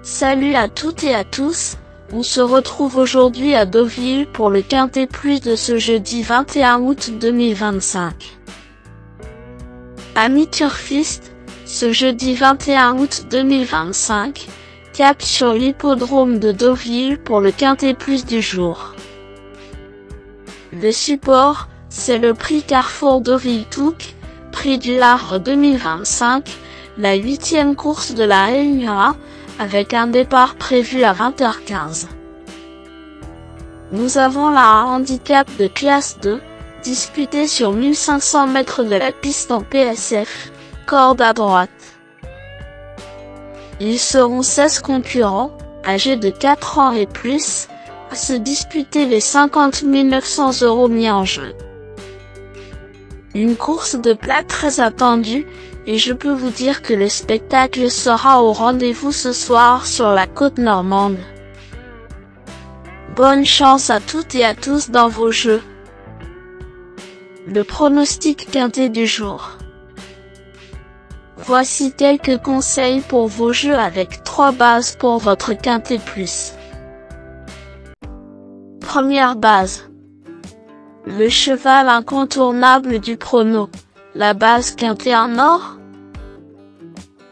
Salut à toutes et à tous, on se retrouve aujourd'hui à Deauville pour le Quintet Plus de ce jeudi 21 août 2025. Amis turfistes, ce jeudi 21 août 2025, cap sur l'hippodrome de Deauville pour le Quintet Plus du jour. Le support, c'est le prix Carrefour Deauville-Touques, prix du Lard 2025, la 8e course de la Réunion 1, avec un départ prévu à 20h15. Nous avons la handicap de classe 2, disputée sur 1500 mètres de la piste en PSF, corde à droite. Ils seront 16 concurrents, âgés de 4 ans et plus, à se disputer les 50 900 € mis en jeu. Une course de plat très attendue, et je peux vous dire que le spectacle sera au rendez-vous ce soir sur la côte normande. Bonne chance à toutes et à tous dans vos jeux. Le pronostic quintet du jour. Voici quelques conseils pour vos jeux avec 3 bases pour votre quintet plus. Première base. Le cheval incontournable du prono. La base quintet en or.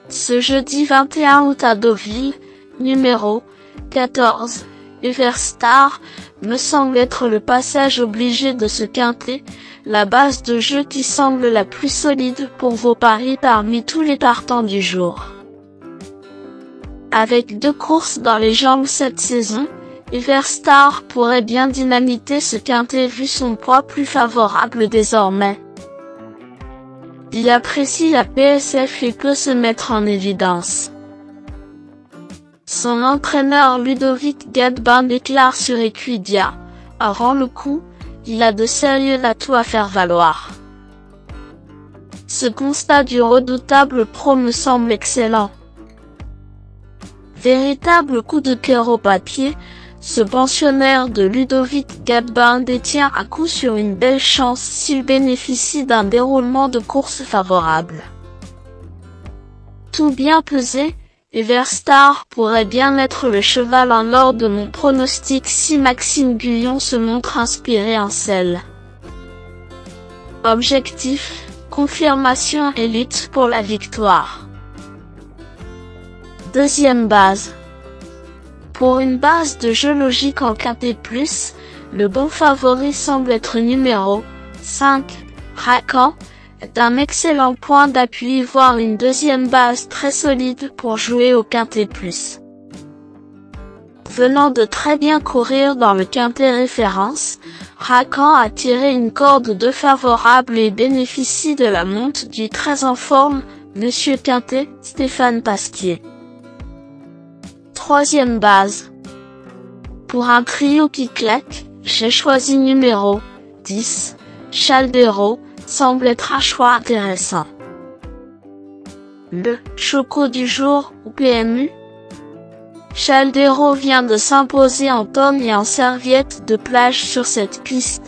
Ce jeudi 21 août à Deauville, numéro 14, Everstar, me semble être le passage obligé de ce quintet, la base de jeu qui semble la plus solide pour vos paris parmi tous les partants du jour. Avec 2 courses dans les jambes cette saison, Everstar pourrait bien dynamiter ce quintet vu son poids plus favorable désormais. Il apprécie la PSF et peut se mettre en évidence. Son entraîneur Ludovic Gadbin déclare sur Equidia, avant le coup, il a de sérieux atouts à faire valoir. Ce constat du redoutable pro me semble excellent. Véritable coup de cœur au papier, ce pensionnaire de Ludovic Gadbin détient à coup sûr une belle chance s'il bénéficie d'un déroulement de course favorable. Tout bien pesé, Everstar pourrait bien être le cheval en or de mon pronostic si Maxime Guyon se montre inspiré en selle. Objectif, confirmation et lutte pour la victoire. Deuxième base. Pour une base de jeu logique en quintet plus, le bon favori semble être numéro 5, Racan, d'un excellent point d'appui voire une deuxième base très solide pour jouer au quintet plus. Venant de très bien courir dans le quintet référence, Racan a tiré une corde de favorable et bénéficie de la monte du très en forme, Monsieur Quintet, Stéphane Pasquier. Troisième base. Pour un trio qui claque, j'ai choisi numéro 10, Chaldero, semble être un choix intéressant. Le choco du jour au PMU. Chaldero vient de s'imposer en tonne et en serviette de plage sur cette piste.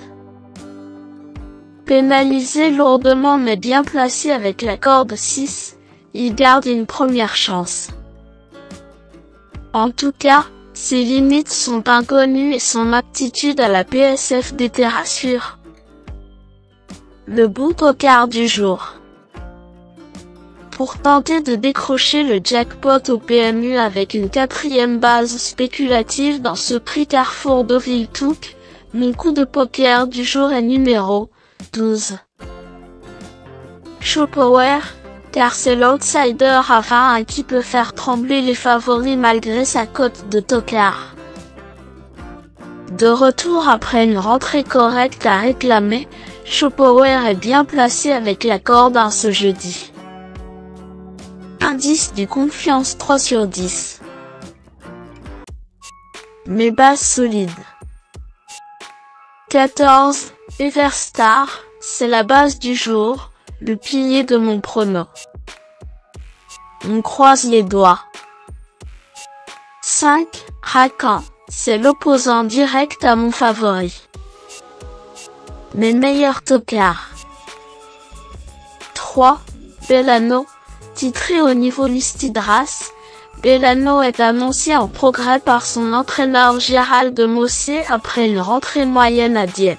Pénalisé lourdement mais bien placé avec la corde 6, il garde une première chance. En tout cas, ses limites sont inconnues et son aptitude à la PSF déterrassure. Le bout au quart du jour. Pour tenter de décrocher le jackpot au PMU avec une 4e base spéculative dans ce prix Carrefour Deauville-Touques, mon coup de poker du jour est numéro 12. Show Power, car c'est l'outsider à 20 qui peut faire trembler les favoris malgré sa cote de tocard. De retour après une rentrée correcte à réclamer, Show Power est bien placé avec la corde en ce jeudi. Indice du confiance 3 sur 10. Mes bases solides. 14, Everstar, c'est la base du jour, le pilier de mon prono. On croise les doigts. 5, Racan, c'est l'opposant direct à mon favori. Mes meilleurs tocards. 3, Bellano, titré au niveau Listidras, Belano est annoncé en progrès par son entraîneur Gérald Mossier après une rentrée moyenne à Dieppe.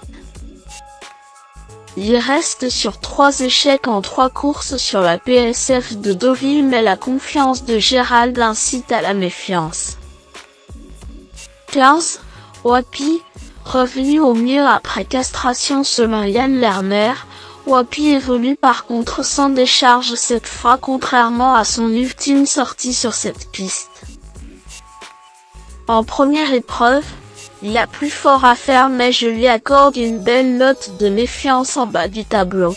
Il reste sur 3 échecs en 3 courses sur la PSF de Deauville, mais la confiance de Gérald incite à la méfiance. 15. Wapi, revenu au mieux après castration selon Yann Lerner, Wapi évolue par contre sans décharge cette fois contrairement à son ultime sortie sur cette piste. En première épreuve, il a plus fort à faire mais je lui accorde une belle note de méfiance en bas du tableau.